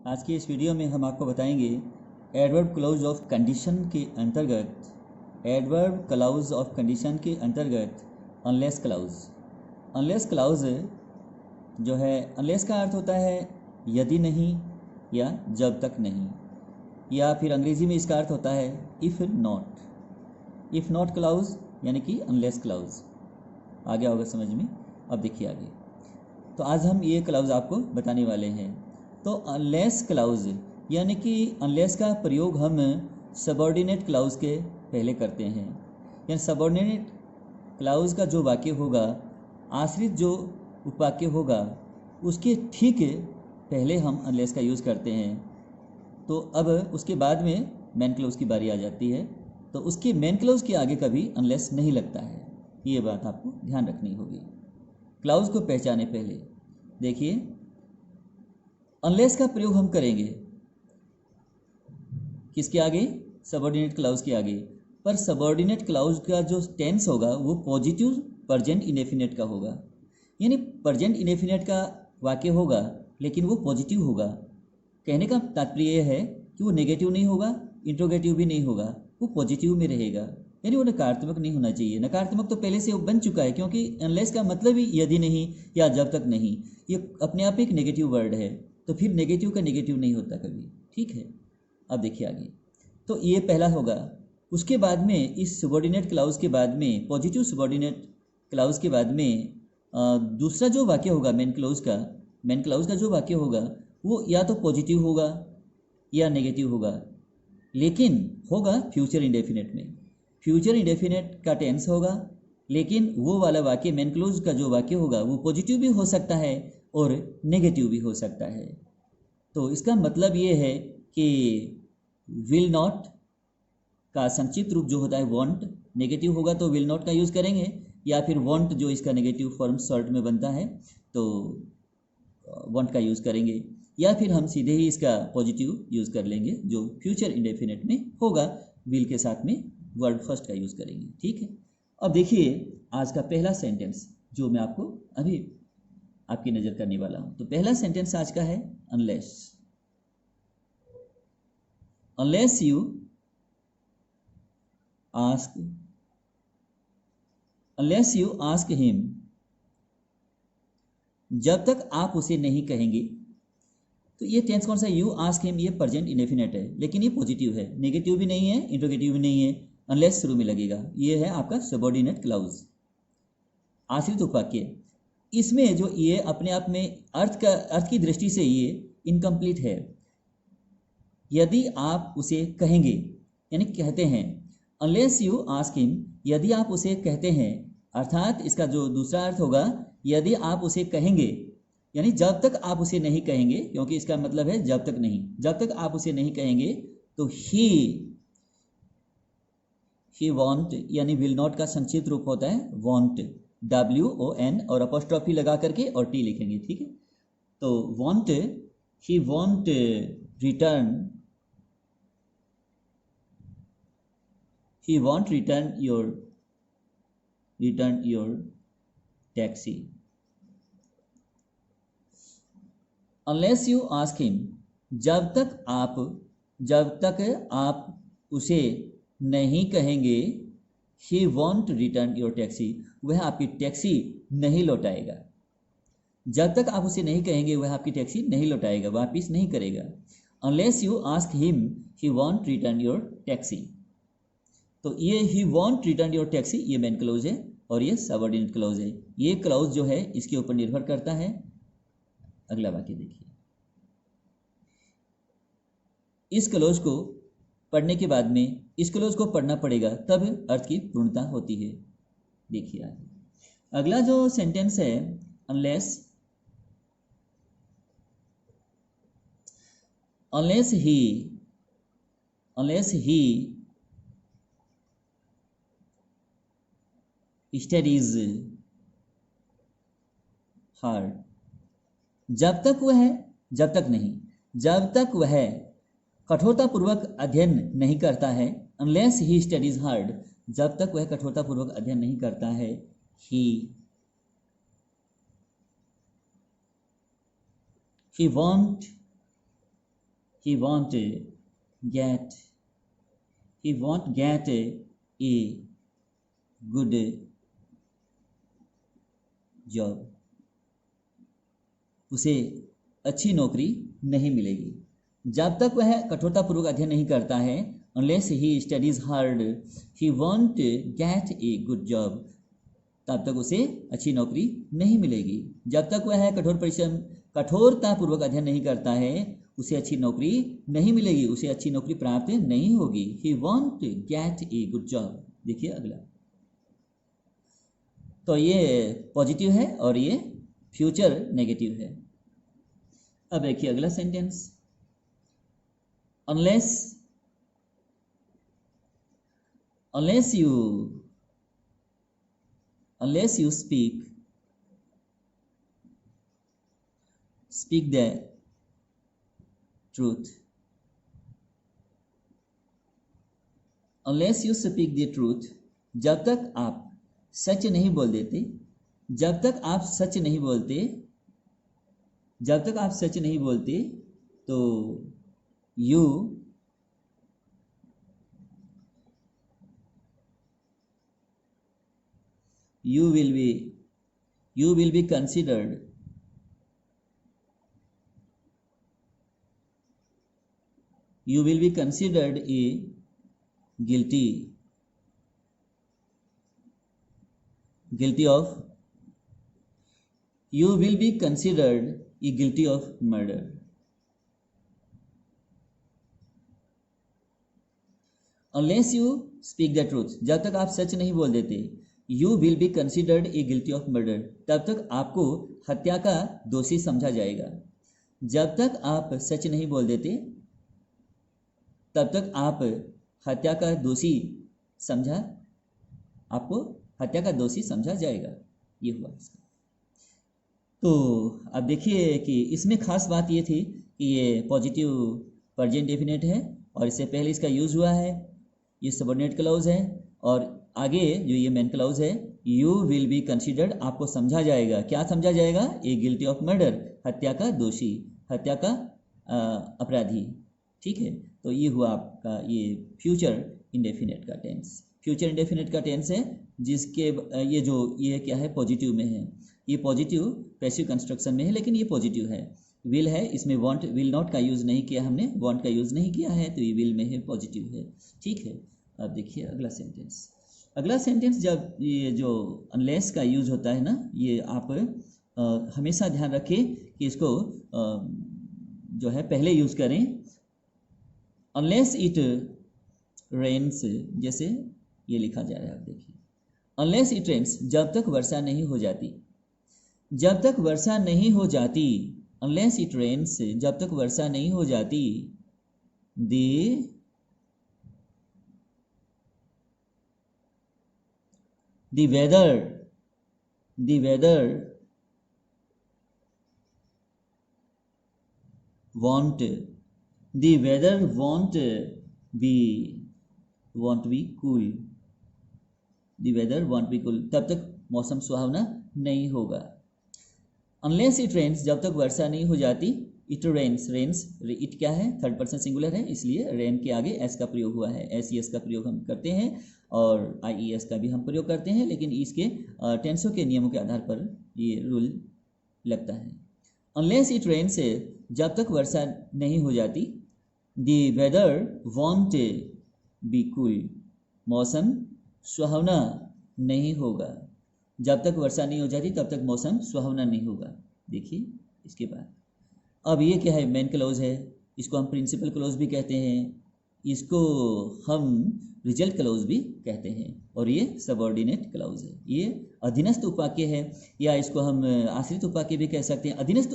आज की इस वीडियो में हम आपको बताएंगे एडवर्ब क्लॉज ऑफ कंडीशन के अंतर्गत अनलेस क्लॉज। अनलेस क्लॉज जो है, अनलेस का अर्थ होता है यदि नहीं या जब तक नहीं, या फिर अंग्रेजी में इसका अर्थ होता है इफ़ नॉट क्लॉज, यानी कि अनलेस क्लॉज। आ गया होगा समझ में। अब देखिए आगे, तो आज हम ये क्लॉज आपको बताने वाले हैं। तो अनलेस क्लॉज यानी कि अनलेस का प्रयोग हम सबऑर्डिनेट क्लॉज के पहले करते हैं। यानी सबऑर्डिनेट क्लॉज का जो वाक्य होगा, आश्रित जो उपवाक्य होगा, उसके ठीक पहले हम अनलेस का यूज़ करते हैं। तो अब उसके बाद में मेन क्लॉज की बारी आ जाती है, तो उसके मेन क्लॉज के आगे कभी अनलेस नहीं लगता है। ये बात आपको ध्यान रखनी होगी। क्लॉज को पहचाने पहले देखिए, अनलेस का प्रयोग हम करेंगे किसके आगे? सबऑर्डिनेट क्लॉज के आगे। पर सबऑर्डिनेट क्लॉज का जो टेंस होगा वो पॉजिटिव प्रेजेंट इंडेफिनिट का होगा। यानी प्रेजेंट इंडेफिनिट का वाक्य होगा, लेकिन वो पॉजिटिव होगा। कहने का तात्पर्य यह है कि वो नेगेटिव नहीं होगा, इंट्रोगेटिव भी नहीं होगा, वो पॉजिटिव में रहेगा। यानी वो नकारात्मक नहीं होना चाहिए। नकारात्मक तो पहले से बन चुका है, क्योंकि अनलेस का मतलब ही यदि नहीं या जब तक नहीं, ये अपने आप एक नेगेटिव वर्ड है। तो फिर नेगेटिव का नेगेटिव नहीं होता कभी। ठीक है, अब देखिए आगे। तो ये पहला होगा। उसके बाद में इस सबऑर्डिनेट क्लॉज के बाद में, पॉजिटिव सबऑर्डिनेट क्लॉज के बाद में दूसरा जो वाक्य होगा मेन क्लॉज का जो वाक्य होगा वो या तो पॉजिटिव होगा या नेगेटिव होगा, लेकिन होगा फ्यूचर इंडेफिनेट में। फ्यूचर इंडेफिनेट का टेंस होगा, लेकिन वो वाला वाक्य मेन क्लॉज का जो वाक्य होगा वो पॉजिटिव भी हो सकता है और नेगेटिव भी हो सकता है। तो इसका मतलब ये है कि विल नॉट का संक्षिप्त रूप जो होता है वॉन्ट, नेगेटिव होगा तो विल नॉट का यूज़ करेंगे, या फिर वॉन्ट जो इसका नेगेटिव फॉर्म शॉर्ट में बनता है तो वॉन्ट का यूज़ करेंगे, या फिर हम सीधे ही इसका पॉजिटिव यूज़ कर लेंगे जो फ्यूचर इंडेफिनिट में होगा, विल के साथ में वर्ड फर्स्ट का यूज़ करेंगे। ठीक है, अब देखिए आज का पहला सेंटेंस जो मैं आपको अभी आपकी नज़र करने वाला हूँ। तो पहला सेंटेंस आज का है अनलेस यू आस्क हिम, जब तक आप उसे नहीं कहेंगे। तो ये टेंस कौन सा? यू आस्क हिम, ये प्रेजेंट इंडेफिनिट है, लेकिन ये पॉजिटिव है, नेगेटिव भी नहीं है, इंट्रोगेटिव भी नहीं है, अनलेस शुरू में लगेगा। ये है आपका सबऑर्डिनेट क्लॉज, आश्रित उपवाक्य। इसमें जो ये अपने आप में अर्थ की दृष्टि से ये इनकम्प्लीट है। यदि आप उसे कहेंगे, यानी कहते हैं, अनलेस यू आस्क हिम, यदि आप उसे कहते हैं, अर्थात इसका जो दूसरा अर्थ होगा, यदि आप उसे कहेंगे, यानी जब तक आप उसे नहीं कहेंगे, क्योंकि इसका मतलब है जब तक नहीं, जब तक आप उसे नहीं कहेंगे तो ही वॉन्ट, यानी विल नॉट का संक्षिप्त रूप होता है वॉन्ट, WON और अपोस्ट्रोफी लगा करके और टी लिखेंगे। ठीक है, तो want, he want return your taxi unless you ask him, जब तक आप उसे नहीं कहेंगे, he won't return your taxi, वह आपकी टैक्सी नहीं लौटाएगा। जब तक आप उसे नहीं कहेंगे वह आपकी टैक्सी नहीं लौटाएगा, वापिस नहीं करेगा। unless you ask him, he won't return your taxi। तो ये ही वॉन्ट रिटर्न योर टैक्सी, ये मेन क्लॉज है और ये सबऑर्डिनेट क्लॉज है। ये क्लॉज जो है इसके ऊपर निर्भर करता है। अगला वाक्य देखिए, इस क्लॉज को पढ़ने के बाद में इस क्लॉज को पढ़ना पड़ेगा, तब अर्थ की पूर्णता होती है। देखिए आगे अगला जो सेंटेंस है, अनलेस ही studies hard, जब तक वह कठोरतापूर्वक अध्ययन नहीं करता है। unless he studies hard, जब तक वह कठोरतापूर्वक अध्ययन नहीं करता है। he won't he won't get a good job, उसे अच्छी नौकरी नहीं मिलेगी। जब तक वह कठोरतापूर्वक अध्ययन नहीं करता है, unless he studies hard, he won't get a good job, तब तक उसे अच्छी नौकरी नहीं मिलेगी। जब तक वह कठोरतापूर्वक अध्ययन नहीं करता है, उसे अच्छी नौकरी नहीं मिलेगी, उसे अच्छी नौकरी प्राप्त नहीं होगी। He won't get a good job। देखिए अगला, तो ये पॉजिटिव है और ये फ्यूचर नेगेटिव है। अब देखिए अगला sentence, unless you speak the truth, unless you speak the truth, जब तक आप सच नहीं बोल देते, जब तक आप सच नहीं बोलते, जब तक आप सच नहीं बोलते, तो you will be considered a guilty of murder। Unless you speak the truth, जब तक आप सच नहीं बोल देते, you will be considered a guilty of murder, तब तक आपको हत्या का दोषी समझा जाएगा। जब तक आप सच नहीं बोल देते, तब तक आप हत्या का दोषी समझा जाएगा। ये हुआ इसका। तो अब देखिए कि इसमें खास बात ये थी कि ये पॉजिटिव प्रेजेंट डेफिनेट है और इससे पहले इसका यूज हुआ है, ये सबऑर्डिनेट क्लॉज है, और आगे जो ये मेन क्लॉज है, यू विल बी कंसिडर्ड, आपको समझा जाएगा। क्या समझा जाएगा? ए गिल्टी ऑफ मर्डर, हत्या का दोषी, हत्या का अपराधी। ठीक है, तो ये हुआ आपका ये फ्यूचर इंडेफिनेट का टेंस। फ्यूचर इंडेफिनेट का टेंस है जिसके ये क्या है, पॉजिटिव में है। ये पॉजिटिव पैसिव कंस्ट्रक्शन में है, लेकिन ये पॉजिटिव है। विल है, इसमें वांट विल नॉट का यूज़ नहीं किया हमने, वांट का यूज़ नहीं किया है, तो ये विल में है, पॉजिटिव है। ठीक है, अब देखिए अगला सेंटेंस। अगला सेंटेंस जब ये जो अनलेस का यूज़ होता है ना, ये आप हमेशा ध्यान रखें कि इसको जो है पहले यूज़ करें। अनलेस इट रेन्स, जैसे ये लिखा जा रहा है, आप देखिए, अनलेस इट रेन्स, जब तक वर्षा नहीं हो जाती, जब तक वर्षा नहीं हो जाती, अनलेस इट रेन्स, जब तक वर्षा नहीं हो जाती, the weather won't be cool, the weather won't be cool, तब तक मौसम सुहावना नहीं होगा। अनलेस इट रेन्स, जब तक वर्षा नहीं हो जाती, इट रेन्स, इट क्या है, थर्ड पर्सन सिंगुलर है, इसलिए रेन के आगे एस का प्रयोग हुआ है। एस का प्रयोग हम करते हैं और IES का भी हम प्रयोग करते हैं, लेकिन इसके टेंसों के नियमों के आधार पर ये रूल लगता है। अनलेस इट रेन्स, जब तक वर्षा नहीं हो जाती, the weather won't be cool, मौसम सुहावना नहीं होगा। जब तक वर्षा नहीं हो जाती तब तक मौसम सुहावना नहीं होगा। देखिए इसके बाद अब ये क्या है, मेन क्लॉज है, इसको हम प्रिंसिपल क्लॉज भी कहते हैं, इसको हम रिजल्ट क्लॉज भी कहते हैं, और ये सबऑर्डिनेट क्लॉज है। ये अधीनस्थ उपवाक्य है, या इसको हम आश्रित उपवाक्य भी कह सकते हैं। अधीनस्थ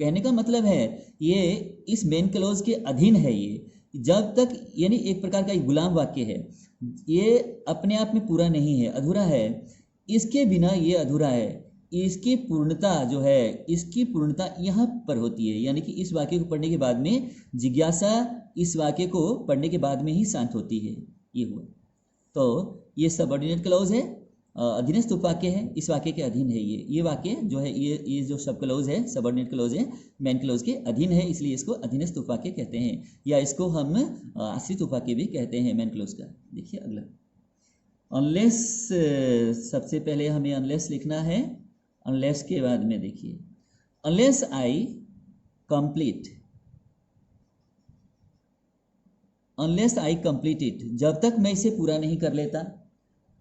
कहने का मतलब है ये इस मेन क्लॉज के अधीन है। ये जब तक, यानी एक प्रकार का गुलाम वाक्य है, ये अपने आप में पूरा नहीं है, अधूरा है, इसके बिना ये अधूरा है। इसकी पूर्णता जो है, इसकी पूर्णता यहाँ पर होती है, यानी कि इस वाक्य को पढ़ने के बाद में जिज्ञासा इस वाक्य को पढ़ने के बाद में ही शांत होती है। ये हुआ, तो ये सबऑर्डिनेट क्लॉज है अधीनस्थ उपवाक्य है, इस वाक्य के अधीन है ये वाक्य जो है, ये जो सब क्लोज है, सबऑर्डिनेट क्लोज है, मेन क्लोज के अधीन है, इसलिए इसको अधीनस्थ उपवाक्य कहते हैं, या इसको हम आश्रित उपवाक्य भी कहते हैं मेन क्लोज का। देखिए अगला, अनलेस, सबसे पहले हमें अनलेस लिखना है, अनलेस के बाद में देखिए, unless I complete, unless I complete it, जब तक मैं इसे पूरा नहीं कर लेता,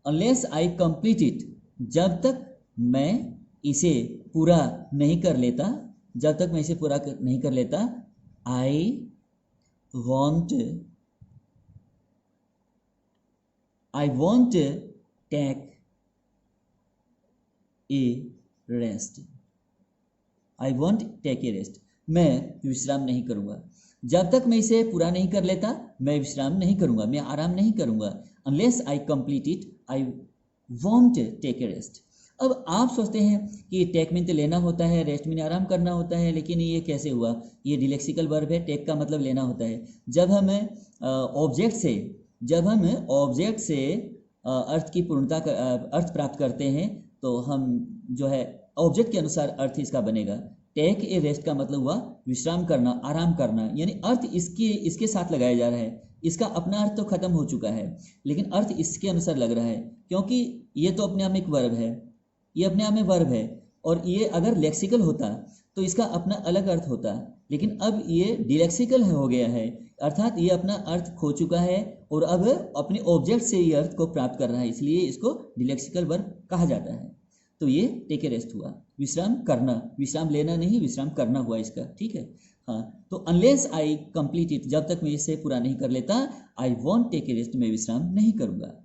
अनलेस आई कंप्लीट इट, जब तक मैं इसे पूरा नहीं कर लेता, जब तक मैं इसे पूरा नहीं कर लेता, I won't take a rest, I won't take a rest, मैं विश्राम नहीं करूँगा, जब तक मैं इसे पूरा नहीं कर लेता मैं विश्राम नहीं करूँगा, मैं आराम नहीं करूँगा, unless I complete it I won't take a rest. अब आप सोचते हैं कि टेक मीन तो लेना होता है, रेस्ट मीन आराम करना होता है, लेकिन ये कैसे हुआ, ये डिलेक्सिकल वर्ब है, टेक का मतलब लेना होता है। जब हम ऑब्जेक्ट से अर्थ की पूर्णता अर्थ प्राप्त करते हैं तो हम जो है ऑब्जेक्ट के अनुसार अर्थ इसका बनेगा। टेक ए रेस्ट का मतलब हुआ विश्राम करना, आराम करना, यानी अर्थ इसके साथ लगाया जा रहा है, इसका अपना अर्थ तो खत्म हो चुका है लेकिन अर्थ इसके अनुसार लग रहा है, क्योंकि ये तो अपने आप में एक वर्ब है, ये अपने आप में वर्ब है, और ये अगर लेक्सिकल होता तो इसका अपना अलग अर्थ होता, लेकिन अब ये डिलेक्सिकल हो गया है, अर्थात ये अपना अर्थ खो चुका है और अब अपने ऑब्जेक्ट से ये अर्थ को प्राप्त कर रहा है, इसलिए इसको डिलेक्सिकल वर्ब कहा जाता है। तो ये टेक ए रेस्ट हुआ, विश्राम करना, विश्राम लेना नहीं, विश्राम करना हुआ इसका, ठीक है। हाँ, तो अनलेस आई कंप्लीट इट, जब तक मैं इसे पूरा नहीं कर लेता, I won't take a rest, मैं विश्राम नहीं करूँगा।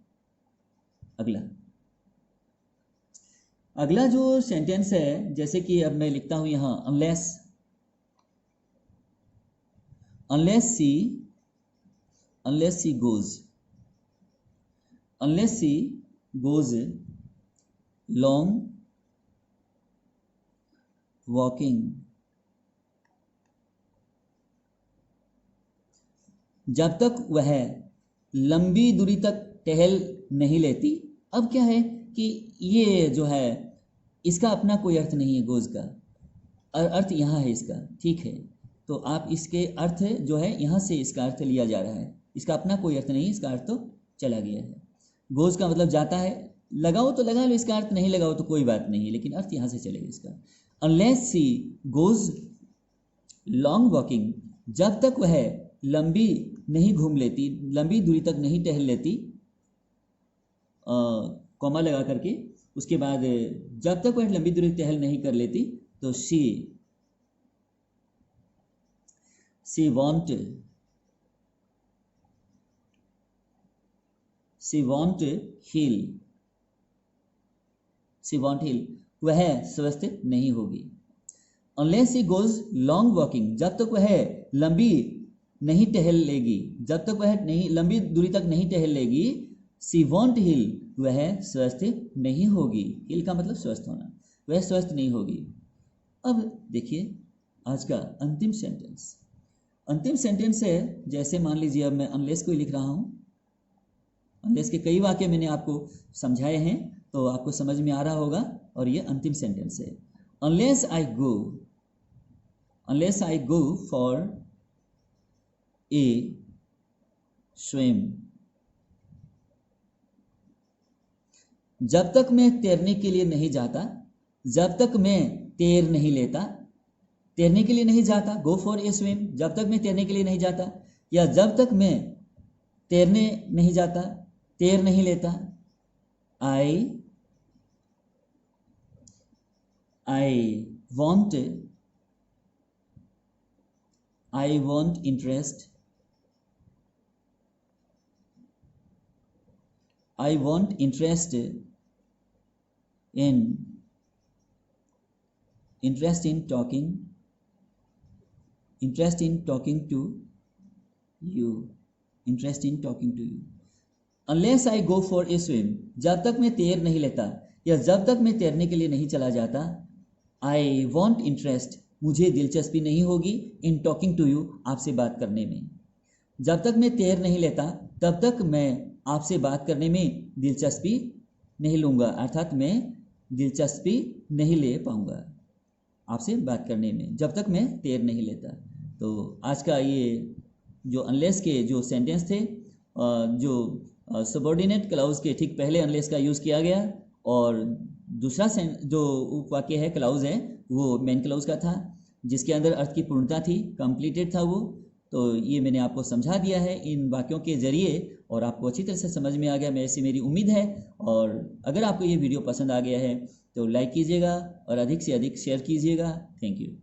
अगला जो सेंटेंस है, जैसे कि अब मैं लिखता हूँ यहाँ, unless she goes long walking, जब तक वह लंबी दूरी तक टहल नहीं लेती। अब क्या है कि ये जो है इसका अपना कोई अर्थ नहीं है गोज का, अर्थ यहाँ है इसका, ठीक है। तो आप इसके अर्थ जो है यहाँ से इसका अर्थ लिया जा रहा है, इसका अपना कोई अर्थ नहीं, इसका अर्थ तो चला गया है। गोज का मतलब जाता है, लगाओ तो लगा लो, इसका अर्थ नहीं लगाओ तो कोई बात नहीं, लेकिन अर्थ यहाँ से चलेगा इसका। Unless she goes long walking, जब तक वह लंबी नहीं घूम लेती, लंबी दूरी तक नहीं टहल लेती, कॉमा लगा करके, उसके बाद जब तक वह लंबी दूरी टहल नहीं कर लेती तो शी वॉन्ट हील, वह स्वस्थ नहीं होगी। Unless she goes long walking, जब तक वह लंबी नहीं टहल लेगी, जब तक वह नहीं लंबी दूरी तक नहीं टहल लेगी, शी वॉन्ट हील, वह स्वस्थ नहीं होगी। हील का मतलब स्वस्थ होना, वह स्वस्थ नहीं होगी। अब देखिए आज का अंतिम सेंटेंस है, जैसे मान लीजिए अब मैं अनलेस को ही लिख रहा हूँ, अनलेस के कई वाक्य मैंने आपको समझाए हैं तो आपको समझ में आ रहा होगा, और ये अंतिम सेंटेंस है। Unless I go for a swim, जब तक मैं तैरने के लिए नहीं जाता, जब तक मैं तैर नहीं लेता, तैरने के लिए नहीं जाता, गो फॉर ए स्विम, जब तक मैं तैरने के लिए नहीं जाता, या जब तक मैं तैरने नहीं जाता, तैर नहीं लेता, I want interest in talking to you, unless I go for a swim, जब तक मैं तैर नहीं लेता या जब तक मैं तैरने के लिए नहीं चला जाता, I want interest, मुझे दिलचस्पी नहीं होगी, in talking to you, आपसे बात करने में। जब तक मैं तैर नहीं लेता तब तक मैं आपसे बात करने में दिलचस्पी नहीं लूँगा, अर्थात मैं दिलचस्पी नहीं ले पाऊँगा आपसे बात करने में जब तक मैं तैर नहीं लेता। तो आज का ये जो अनलेस के जो सेंटेंस थे, जो सबऑर्डिनेट क्लाउज के ठीक पहले अनलेस का यूज़ किया गया, और दूसरा जो उपवाक्य है क्लाउज है वो मेन क्लाउज का था, जिसके अंदर अर्थ की पूर्णता थी, कंप्लीटेड था वो। तो ये मैंने आपको समझा दिया है इन वाक्यों के जरिए, और आपको अच्छी तरह से समझ में आ गया, ऐसी मेरी उम्मीद है। और अगर आपको ये वीडियो पसंद आ गया है तो लाइक कीजिएगा और अधिक से अधिक शेयर कीजिएगा। Thank you.